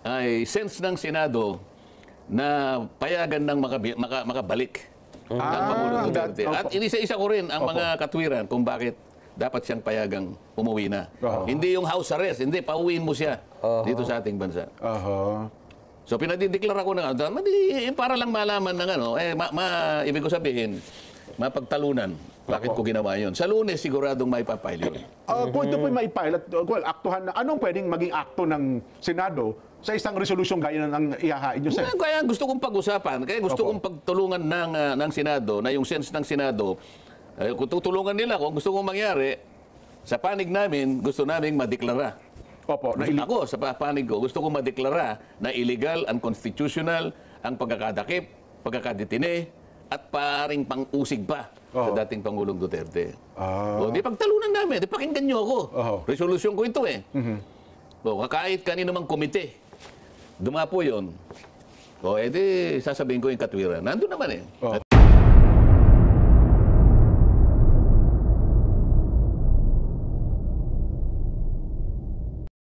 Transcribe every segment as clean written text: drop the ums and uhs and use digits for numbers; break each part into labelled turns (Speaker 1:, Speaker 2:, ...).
Speaker 1: ay sense ng Senado na payagan ng makabalik ng Pangulong Duterte. At inisa-isa ko rin ang mga katwiran kung bakit dapat siyang payagang umuwi na. Hindi yung house arrest, hindi, pauwiin mo siya dito sa ating bansa. So pinadideklara ko na para lang malaman ng ibig ko sabihin, mapagtalunan. Bakit ko ginawa yun? Sa Lunes, siguradong maipapile yun.
Speaker 2: Kung ito po maipile at aktuhan na, anong pwedeng maging akto ng Senado sa isang resolusyong gaya ng ihahain nyo, sir?
Speaker 1: Kaya gusto kong pag-usapan, kaya gusto kong pagtulungan ng Senado, na yung sense ng Senado, kung tutulungan nila, kung gusto kong mangyari, sa panig namin, gusto naming madeklara. Ako, sa panig ko, gusto kong madeklara na illegal, unconstitutional, ang pagkakadakip, pagkakadetine, at paring pang-usig pa sa dating Pangulong Duterte. O, di pagtalunan namin, di pakinggan nyo ako. Resolusyon ko ito eh. O, kahit kanino mang komite, dumapo yun. O, edi sasabihin ko yung katwiran. Nandun naman eh.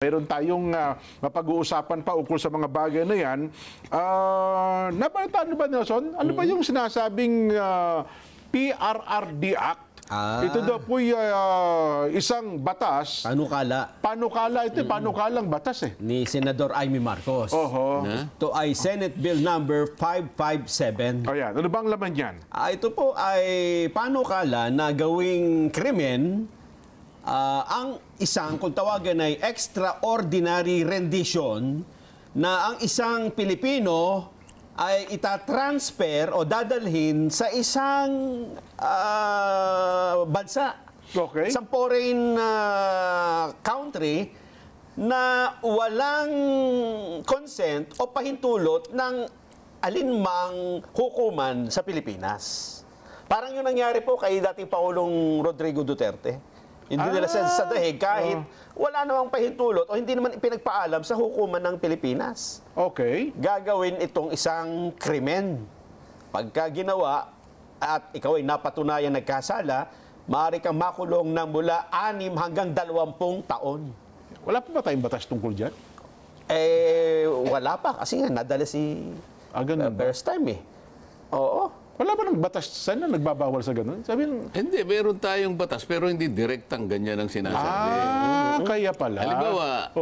Speaker 2: Meron tayong mapag-uusapan pa ukol sa mga bagay na yan. Napalitan ba, Nelson? Ano ba yung sinasabing PRRD Act? Ito daw po isang batas.
Speaker 3: Panukala.
Speaker 2: Panukala. Ito panukalang batas eh.
Speaker 3: Ni Senador Amy Marcos. Ito ay Senate Bill number 557.
Speaker 2: Ayan. Ano bang laman yan?
Speaker 3: Ito po ay panukala na gawing krimen ang isang, kung tawagan ay extraordinary rendition, na ang isang Pilipino ay itatransfer o dadalhin sa isang bansa. Isang foreign country na walang consent o pahintulot ng alinmang hukuman sa Pilipinas. Parang yung nangyari po kay dating Pangulong Rodrigo Duterte. Hindi nila sa dahig kahit wala namang pahintulot o hindi naman ipinagpaalam sa hukuman ng Pilipinas. Gagawin itong isang krimen. Pagka ginawa at ikaw ay napatunayan nagkasala, maaari kang makulong ng mula 6 hanggang 20 taon.
Speaker 2: Wala pa ba tayong batas tungkol dyan?
Speaker 3: Wala pa. Kasi nga, nadala si first time eh. Oo.
Speaker 2: Wala ba ng batas sana nagbabawal sa ganun? Sabihin,
Speaker 1: hindi, meron tayong batas pero hindi direktang ganyan ang sinasabi.
Speaker 2: Kaya pala.
Speaker 1: Halimbawa,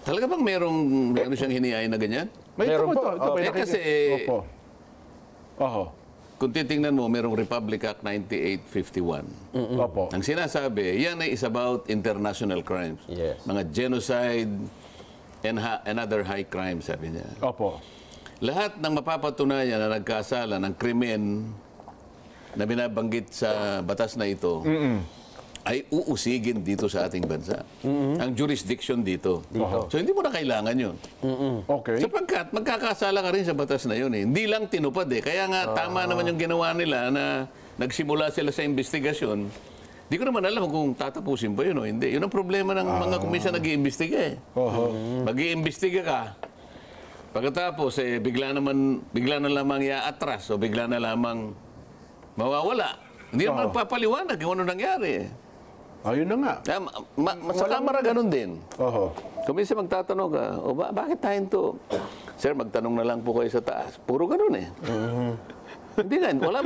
Speaker 1: talaga bang meron siyang hinihain na ganyan?
Speaker 2: Meron po.
Speaker 1: Kasi, kung titingnan mo, merong Republic Act 9851. Ang sinasabi, yan ay is about international crimes. Mga genocide and other high crimes, sabi niya. Lahat ng mapapatunayan na nagkasala ng krimen na binabanggit sa batas na ito ay uusigin dito sa ating bansa. Ang jurisdiction dito. So hindi mo na kailangan yun. Sapagkat magkakasala ka rin sa batas na yun eh. Hindi lang tinupad eh. Kaya nga tama naman yung ginawa nila na nagsimula sila sa investigasyon. Hindi ko naman alam kung tatapusin ba yun o hindi. Yun ang problema ng mga kumisa nag-iimbestiga eh. Mag-iimbestiga ka. Pagkatapos, bigla na lamang iaatras o bigla na lamang mawawala. Hindi naman nagpapaliwanag kung ano nangyari.
Speaker 2: Ayun na nga.
Speaker 1: Sa kamara ganun din. Kung minsan magtatanong ka, bakit tayo to? Sir, magtanong na lang po kayo sa taas. Puro ganun eh. Hindi nga, wala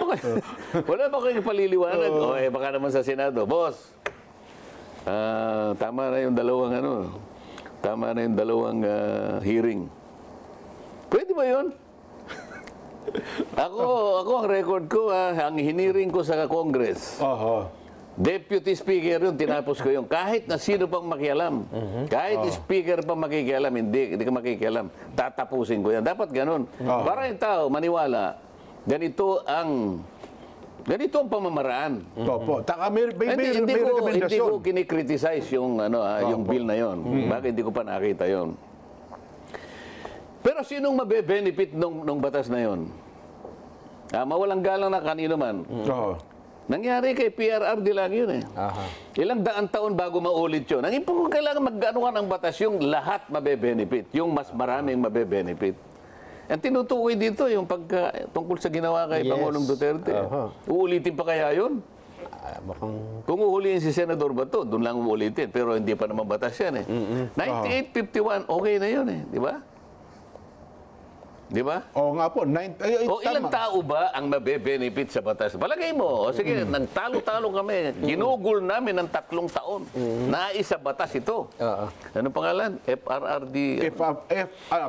Speaker 1: ba kayong paliliwanag? Baka naman sa Senado, Boss, tama na yung dalawang hearing. Pwede ba yun? Ako ang record ko, ang hiniring ko sa Congress. Deputy Speaker yun, tinapos ko yun. Kahit na sino pang makialam. Kahit Speaker pang makikialam, hindi ka makikialam. Tatapusin ko yan. Dapat ganun. Para yung tao maniwala, ganito ang pamamaraan. Hindi ko kinikriticize yung bill na yun. Bakit hindi ko pa nakita yun? Pero sinong mabe-benefit nung batas na yon? Mawalang galang na kanino man. Nangyari kay PRRD lang yun eh. Ilang daang taon bago maulit yun. Ang kung kailangan mag-ano ka ng batas, yung lahat mabe-benefit. Yung mas maraming mabe-benefit. Ang tinutukoy dito, yung tungkol sa ginawa kay Pangulong Duterte. Uulitin pa kaya yun? Kung uhulihin si Senador Bato, doon lang uulitin. Pero hindi pa naman batas yan eh. 9851, okay na yun eh. Di ba? Di ba?
Speaker 2: Oo nga po.
Speaker 1: O ilang tao ba ang mabe-benefit sa batas? Palagay mo, o sige, nagtalo-talo kami. Ginugol namin ng 3 taon. Nais sa batas ito. Ano pangalan?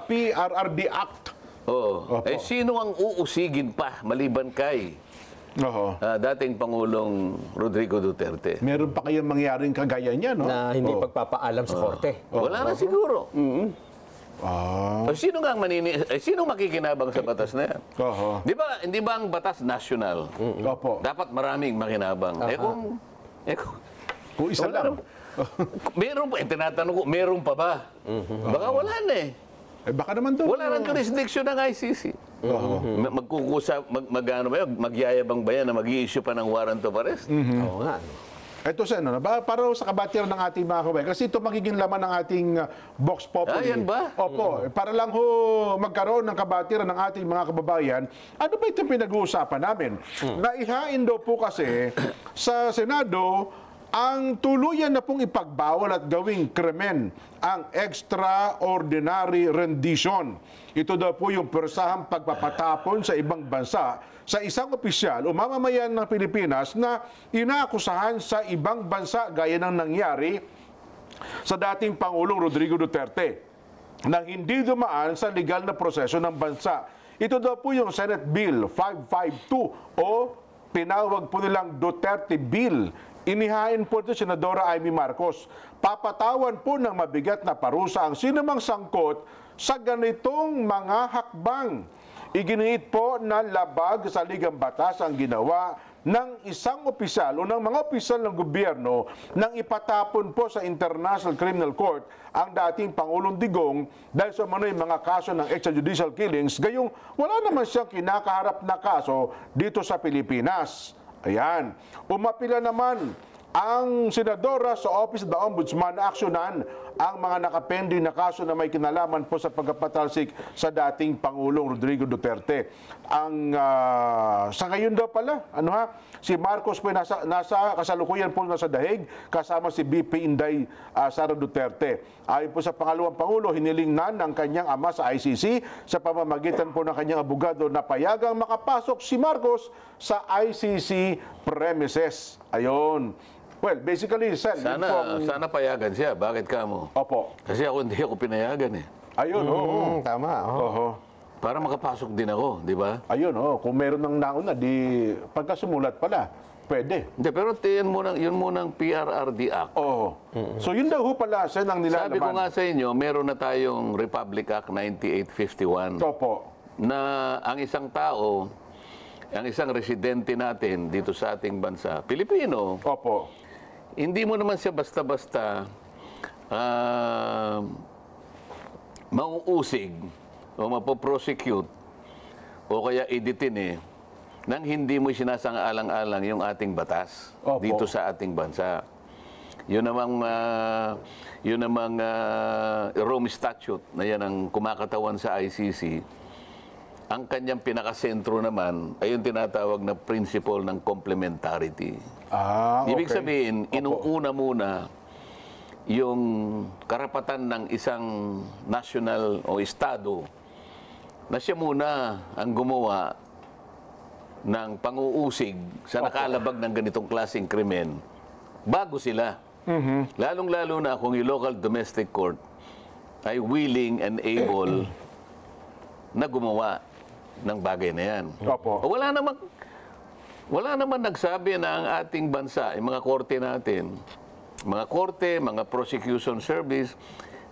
Speaker 2: PRRD Act.
Speaker 1: Oo. Eh, sino ang uusigin pa maliban kay dating Pangulong Rodrigo Duterte?
Speaker 2: Meron pa kayang mangyaring kagaya niya, no?
Speaker 3: Na hindi pagpapaalam sa korte.
Speaker 1: Wala na siguro. Sino nga sino makikinabang sa batas na yan? Di ba, hindi ba ang batas national? Dapat maraming makinabang.
Speaker 2: Kung isa lang.
Speaker 1: Meron pa, tinatanong ko, meron pa ba? Baka wala na eh.
Speaker 2: Baka naman doon.
Speaker 1: Wala nang jurisdiction ng ICC. Magyayabang ba yan na mag-i-issue pa ng warrant of arrest?
Speaker 3: Oo nga.
Speaker 2: Ito sa para sa kabatiran ng ating mga kababayan. Kasi ito magiging laman ng ating Vox Populi.
Speaker 1: Yan ba?
Speaker 2: Opo. Para lang magkaroon ng kabatiran ng ating mga kababayan, ano ba itong pinag-uusapan namin? Naihain daw po kasi sa Senado ang tuluyan na pong ipagbawal at gawing krimen ang extraordinary rendition. Ito daw po yung persahang pagpapatapon sa ibang bansa sa isang opisyal o mamamayan ng Pilipinas na inaakusahan sa ibang bansa gaya ng nangyari sa dating Pangulong Rodrigo Duterte nang hindi dumaan sa legal na proseso ng bansa. Ito daw po yung Senate Bill 552 o tinawag po nilang Duterte Bill. Inihain po ito Senadora Amy Marcos. Papatawan po ng mabigat na parusa ang sinumang sangkot sa ganitong mga hakbang. Iginiit po na labag sa ligang batas ang ginawa ng isang opisyal o ng mga opisyal ng gobyerno nang ipatapon po sa International Criminal Court ang dating Pangulong Digong dahil sa manoy mga kaso ng extrajudicial killings, gayong wala naman siyang kinakaharap na kaso dito sa Pilipinas. Ayan. Umapila naman ang senadora sa Office of the Ombudsman na aksyonan ang mga nakapending na kaso na may kinalaman po sa pagkapatalsik sa dating Pangulong Rodrigo Duterte. Sa ngayon daw pala, si Marcos po nasa kasalukuyan po nasa dahig kasama si BP Inday Sara Duterte. Ayon po sa pangalawang Pangulo, hiniling na ng kanyang ama sa ICC sa pamamagitan po ng kanyang abogado na payagang makapasok si Marcos sa ICC premises. Ayon. Well, basically, Sen,
Speaker 1: sana payagan siya. Bakit ka mo?
Speaker 2: Opo.
Speaker 1: Kasi hindi ako pinayagan eh.
Speaker 2: Ayun, oo.
Speaker 3: Tama.
Speaker 1: Para makapasok din ako, di ba?
Speaker 2: Ayun, kung meron ng nauna, di pagkasumulat pala, pwede.
Speaker 1: Hindi, pero yun munang PRRD Act.
Speaker 2: Oo. So yun daw pala, Sen, ang nilalaman.
Speaker 1: Sabi ko nga sa inyo, meron na tayong Republic Act 9851.
Speaker 2: Opo.
Speaker 1: Na ang isang tao, ang isang residente natin dito sa ating bansa, Pilipino.
Speaker 2: Opo.
Speaker 1: Hindi mo naman siya basta-basta mauusig o mapoprosecute o kaya i-detain nang hindi mo sinasang-alang-alang yung ating batas dito sa ating bansa. Yun namang Rome Statute na yan ang kumakatawan sa ICC. Ang kanyang pinakasentro naman ay yung tinatawag na principle ng complementarity.
Speaker 2: Okay.
Speaker 1: Ibig sabihin, inuuna muna yung karapatan ng isang national o estado na siya muna ang gumawa ng pang-uusig sa nakalabag ng ganitong klaseng krimen bago sila. Lalong-lalo na kung yung local domestic court ay willing and able na gumawa ng bagay na yan.
Speaker 2: Opo.
Speaker 1: Wala naman nagsabi na ang ating bansa, yung mga korte natin, mga prosecution service,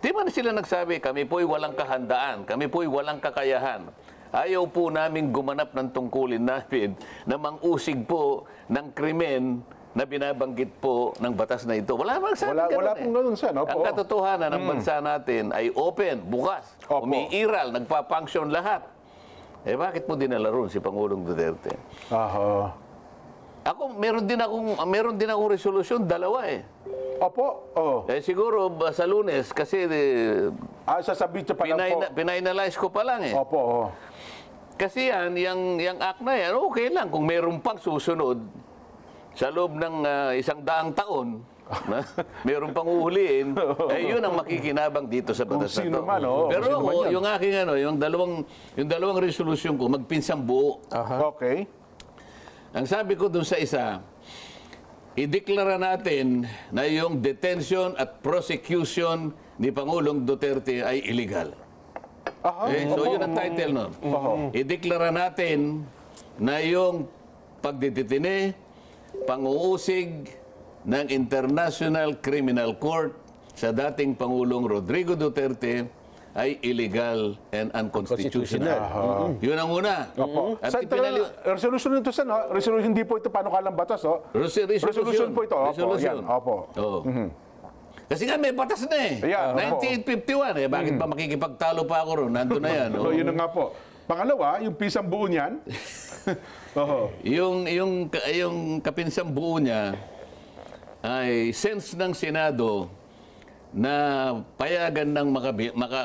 Speaker 1: di man sila nagsabi, kami po'y walang kahandaan, kami po'y walang kakayahan. Ayaw po namin gumanap ng tungkulin namin na mang-usig po ng krimen na binabanggit po ng batas na ito. Wala namang sabi
Speaker 2: Wala pong ganun, Sen. Opo.
Speaker 1: Ang katotohanan ng bansa natin ay open, bukas, umiiral, nagpa-function lahat. Bakit mo dinala ron si Pangulong Duterte? Ako, meron din akong resolusyon, 2
Speaker 2: Opo.
Speaker 1: Siguro sa Lunes, kasi
Speaker 2: sasabihin niyo pa lang po.
Speaker 1: Pinanalyze ko pa lang
Speaker 2: Opo.
Speaker 1: Kasi yung act na yan, okay lang. Kung meron pang susunod, sa loob ng 100 taon, Meron pang uhuliin, yun ang makikinabang dito sa batas na
Speaker 2: sino
Speaker 1: to.
Speaker 2: man, oo,
Speaker 1: Pero
Speaker 2: kung sino man
Speaker 1: ako,
Speaker 2: yan.
Speaker 1: yung aking yung dalawang resolusyon ko, magpinsang buo.
Speaker 2: Okay.
Speaker 1: Ang sabi ko dun sa isa, ideklara natin na yung detention at prosecution ni Pangulong Duterte ay illegal. So yun ang title nun. Ideklara natin na yung pagdidetine, panguusig ng International Criminal Court sa dating Pangulong Rodrigo Duterte ay illegal and unconstitutional. Yun ang una. At
Speaker 2: Sa resolution nito, Sen, resolution, hindi po ito panukalang batas, resolution po ito.
Speaker 1: Resolution.
Speaker 2: Opo.
Speaker 1: Oo. Kasi nga may batas na eh.
Speaker 2: Ayan, opo.
Speaker 1: 1951 eh. Bakit ba makikipagtalo pa ako ron? Nandun na yan.
Speaker 2: So, yun na nga po. Pangalawa, yung pisang buo niyan.
Speaker 1: Yung kapinsang buo niya ay sense ng Senado na payagan ng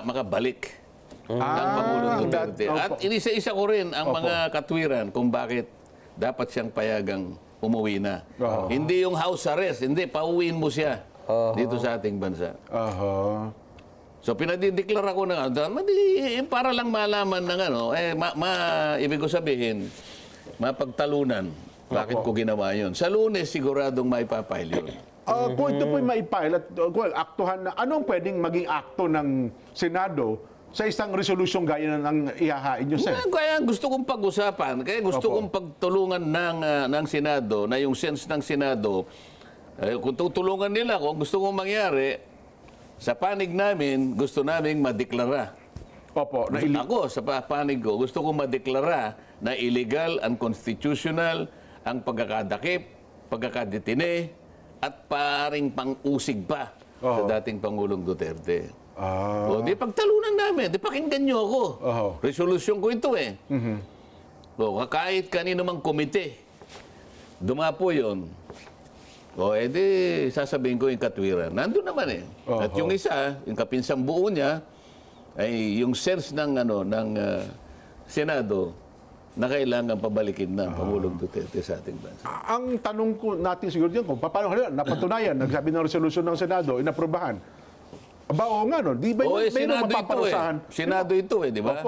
Speaker 1: makabalik ng Pangulong Duterte. At inisa-isa ko rin ang mga katwiran kung bakit dapat siyang payagang umuwi na. Hindi yung house arrest, hindi, pauwiin mo siya dito sa ating bansa. So pinadideklara ko na para lang malaman ng ibig ko sabihin, mapagtalunan. Bakit ko ginawa yun? Sa Lunes, siguradong maipapile yun.
Speaker 2: Kung ito po'y maipile at aktuhan na, anong pwedeng maging akto ng Senado sa isang resolusyong gaya ng ihahain nyo, Sen?
Speaker 1: Kaya gusto kong pag-usapan, kaya gusto kong pagtulungan ng Senado, na yung sense ng Senado, kung tutulungan nila, kung gusto kong mangyari, sa panig namin, gusto naming madeklara. Ako, sa panig ko, gusto kong madeklara na illegal, unconstitutional, ang pagkakadakip, pagkakadetine, at paring pang-usig pa sa dating Pangulong Duterte. O, di pagtalunan namin, di pakinggan nyo ako. Resolusyon ko ito eh. O, kahit kanino mang komite, dumapo yun. O, edi, sasabihin ko yung katwiran. Nandun naman eh. At yung isa, yung kapinsang buo niya, ay yung sense ng Senado, na kailangan pabalikin ng Pangulong Duterte sa ating bansa.
Speaker 2: Ang tanong ko natin siguro dyan, kung paano napatunayan, nagsabi ng resolusyon ng Senado, inaprobahan. Oo nga, no? Di ba
Speaker 1: Senado
Speaker 2: mapaparusahan?
Speaker 1: ito eh. Senado ito eh, di ba?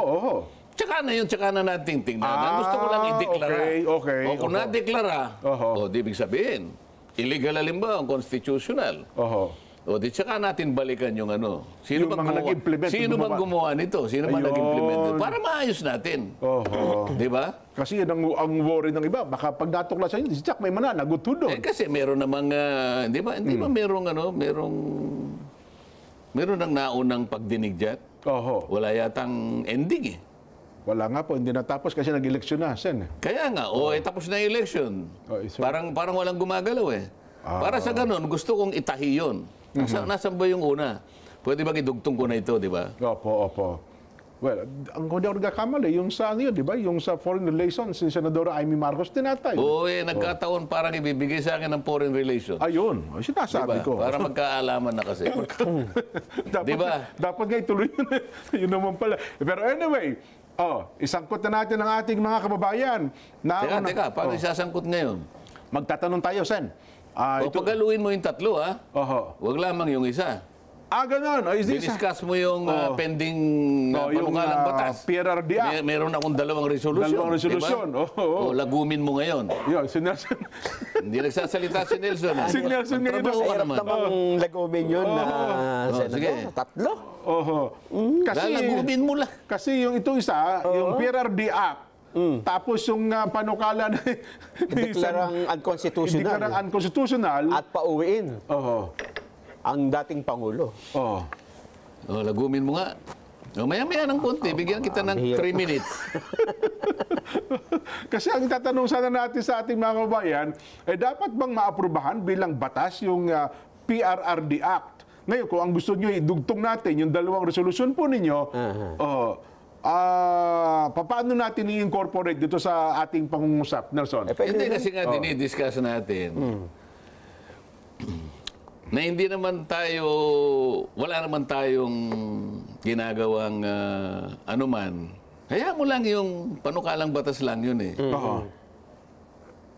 Speaker 1: Tsaka na natin tingnan. Gusto ko lang ideklara.
Speaker 2: Okay.
Speaker 1: O kung nadeklara, di ibig sabihin, illegal halimbawa, constitutional. O di tsaka natin balikan yung Sino
Speaker 2: Yung
Speaker 1: bang
Speaker 2: mga nag-implement,
Speaker 1: Sino bang gumawa nito? Sino bang nag-implement nito? Para maayos natin. Di ba?
Speaker 2: Kasi yun ang worry ng iba. Baka pag natuklasan yun, si Jack may naguto doon.
Speaker 1: Kasi meron namang, di ba merong meron ng naunang pagdinig dyan. Wala yatang ending eh.
Speaker 2: Wala nga po, hindi natapos kasi nag-eleksyon na, Sen.
Speaker 1: Kaya nga, tapos na yung election. Parang walang gumagalaw eh. Para sa ganun, gusto kong itahi yun. Nasaan ba yung una? Pwede ba idugtong ko na ito, di ba?
Speaker 2: Opo. Well, ang kung di ako nagkakamali, yung sa di ba? Yung sa foreign relations, si Senadora Amy Marcos, tinatay.
Speaker 1: Nagkataon parang ibibigay sa akin ng foreign relations.
Speaker 2: Ayun, sinasabi ko.
Speaker 1: Para magkaalaman na kasi. Di ba?
Speaker 2: Dapat nga ituloy yun. Yun naman pala. Pero anyway, isangkot na natin ang ating mga kababayan.
Speaker 1: Teka, paano isasangkot ngayon?
Speaker 2: Magtatanong tayo, Sen.
Speaker 1: Pagaluin mo yung tatlo, ha? Huwag lamang yung isa.
Speaker 2: Ganon.
Speaker 1: Diniscuss mo yung pending panukalang batas.
Speaker 2: PRRD Act.
Speaker 1: Meron akong dalawang resolusyon.
Speaker 2: Diba?
Speaker 1: Lagumin mo ngayon.
Speaker 2: Yun, si Nelson.
Speaker 1: Hindi nagsasalita si Nelson.
Speaker 2: Si Nelson ngayon.
Speaker 3: Mahirap namang lagumin yun na
Speaker 1: sige.
Speaker 3: Tatlo.
Speaker 1: Lagumin mo lang.
Speaker 2: Kasi yung ito isa, yung PRRD Act, tapos yung panukala na
Speaker 3: Deklarang
Speaker 2: unconstitutional
Speaker 3: at pauwiin ang dating Pangulo.
Speaker 1: Lagumin mo nga. Maya-maya ng konti, bigyan kita ng 3 minutes.
Speaker 2: Kasi ang tatanong sana natin sa ating mga kababayan, dapat bang maaprubahan bilang batas yung PRRD Act? Ngayon, kung ang gusto nyo idugtong natin, yung dalawang resolusyon po ninyo, paano natin i-incorporate dito sa ating pangungusap, Nelson?
Speaker 1: Hindi kasi nga dinidiscuss natin na hindi naman tayo, wala naman tayong ginagawang anuman. Hayaan mo lang yung panukalang batas lang yun eh.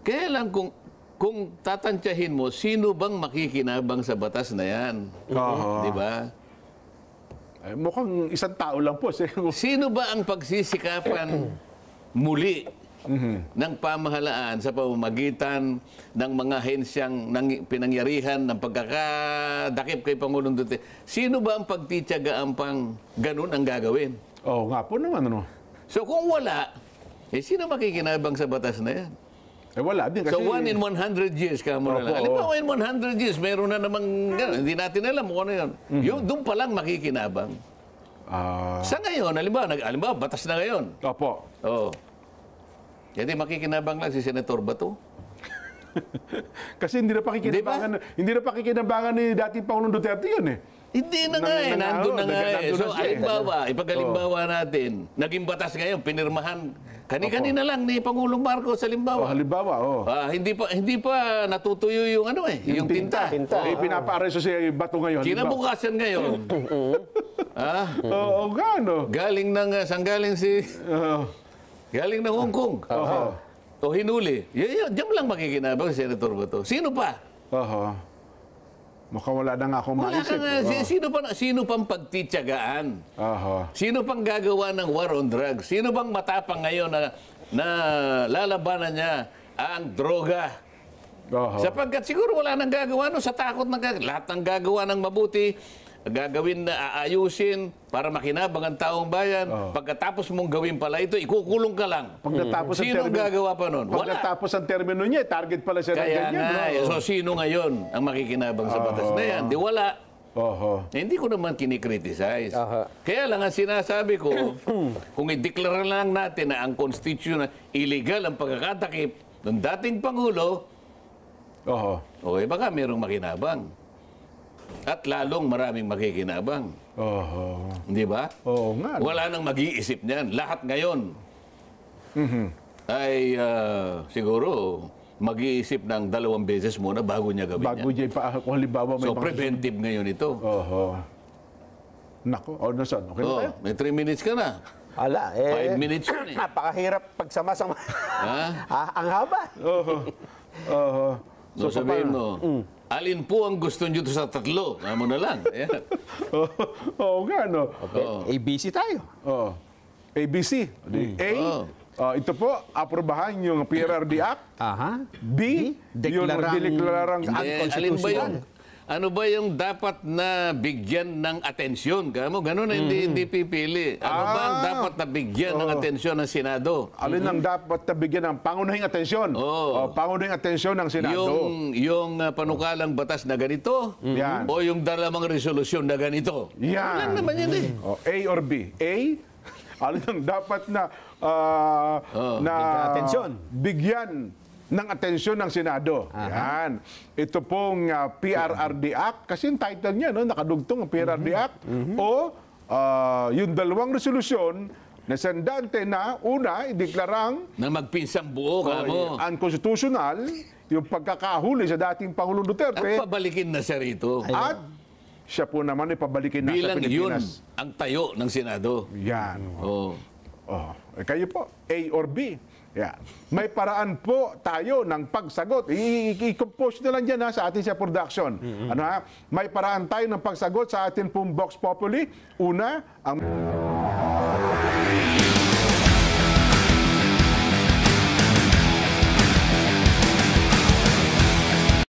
Speaker 1: Kaya lang kung kung tatantyahin mo, sino bang makikinabang sa batas na yan?
Speaker 2: Oo.
Speaker 1: Di ba?
Speaker 2: Mukhang isang tao lang po.
Speaker 1: Sino ba ang pagsisikapan muli ng pamahalaan sa pamamagitan ng mga hensyang pinangyarihan ng pagkakadakip kay Pangulong Duterte? Sino ba ang pagtityagaan pang ganun ang gagawin?
Speaker 2: Oo nga po naman. Ano?
Speaker 1: So kung wala, sino makikinabang sa batas na yan?
Speaker 2: Wala din kasi...
Speaker 1: So 1 in 100 years ka mo na lang. Halimbawa, in 100 years, mayroon na namang gano'n. Hindi natin alam kung ano yun. Yung doon pa lang makikinabang. Sa ngayon, halimbawa, batas na ngayon.
Speaker 2: Opo.
Speaker 1: Oo. Hindi makikinabang lang si Senator Bato.
Speaker 2: Kasi hindi na pakikinabangan ni dating Pangulong Duterte yun eh.
Speaker 1: Hindi na nga eh. Nandun na nga eh. So, ipagalimbawa natin. Naging batas ngayon, pinirmahan. Kani-kanina lang ni Pangulong Marcos sa halimbawa.
Speaker 2: Halimbawa,
Speaker 1: Hindi pa natutuyo yung yung tinta.
Speaker 2: Pinapa-aresto si Bato ngayon.
Speaker 1: Kinabukasan ngayon.
Speaker 2: Oo, gano.
Speaker 1: Galing ng Hong Kong. O hinuli. Diyan lang makikinabang si Senator Bato. Sino pa?
Speaker 2: Mukhang wala na nga akong
Speaker 1: Wala
Speaker 2: maisip.
Speaker 1: ka nga. Sino pang pagtityagaan? Sino pang gagawa ng war on drugs? Sino bang matapang ngayon na lalabanan niya ang droga? Sapagkat siguro wala nang gagawa sa takot ng lahat ng gagawa ng mabuti, gagawin na aayusin para makinabang ang taong bayan. Pagkatapos mong gawin pala ito, ikukulong ka lang. Sino gagawa pa nun? Wala.
Speaker 2: Pagkatapos ang termino niya, target pala siya ng
Speaker 1: Kaya
Speaker 2: ganyan.
Speaker 1: nga, so sino ngayon ang makikinabang sa batas na yan? Di wala. Hindi ko naman kinikriticize. Kaya lang ang sinasabi ko, kung i-declare lang natin na ang constitution na illegal ang pagkakatakip ng dating Pangulo, baka merong makinabang. At lalong maraming makikinabang. Di ba?
Speaker 2: Nga.
Speaker 1: Wala nang mag-iisip niyan. Lahat ngayon ay siguro mag-iisip ng 2 beses muna bago niya gawin
Speaker 2: Bago niya kung halimbawa may
Speaker 1: So preventive ngayon ito.
Speaker 2: Nako, Nason, okay na tayo?
Speaker 1: May 3 minutes ka na. 5 minutes yun eh.
Speaker 3: Napakahirap pagsama-sama. Ang haba.
Speaker 1: So sabihin mo, alin po ang gusto nyo sa 3? Mo na lang. Ayan.
Speaker 2: Nga, no?
Speaker 3: ABC tayo.
Speaker 2: ABC. Ito po, aprobahan yung PRRD Act. B, yung deklararang
Speaker 1: Alin ba yung, ano ba yung dapat na bigyan ng atensyon? Ganun na hindi pipili. Ano ba ang dapat na bigyan ng atensyon ng Senado?
Speaker 2: Alin ang dapat na bigyan ng pangunahing atensyon? Pangunahing atensyon ng Senado.
Speaker 1: Yung panukalang batas na ganito?
Speaker 2: Yan.
Speaker 1: O yung 2 resolusyon na ganito?
Speaker 2: Yan.
Speaker 1: Wala naman yan eh.
Speaker 2: A or B? A, alin ang dapat na bigyan ng atensyon ng Senado. Yan. Ito pong PRRD Act, kasi yung title niya, nakadugtong ang PRRD Act, o yung 2 resolusyon na sendante na una, ideklarang
Speaker 1: Na magpinsang buo ka mo.
Speaker 2: unconstitutional yung pagkakahuli sa dating Pangulong Duterte.
Speaker 1: At pabalikin na siya rito.
Speaker 2: At siya po naman ipabalikin na sa
Speaker 1: Bilang yun
Speaker 2: Pilipinas.
Speaker 1: ang tayo ng Senado.
Speaker 2: Yan.
Speaker 1: Oh.
Speaker 2: Kayo po, A or B. Yeah. May paraan po tayo ng pagsagot. I-compose na lang dyan sa atin sa production. May paraan tayo ng pagsagot sa atin pong Vox Populi. Una, ang...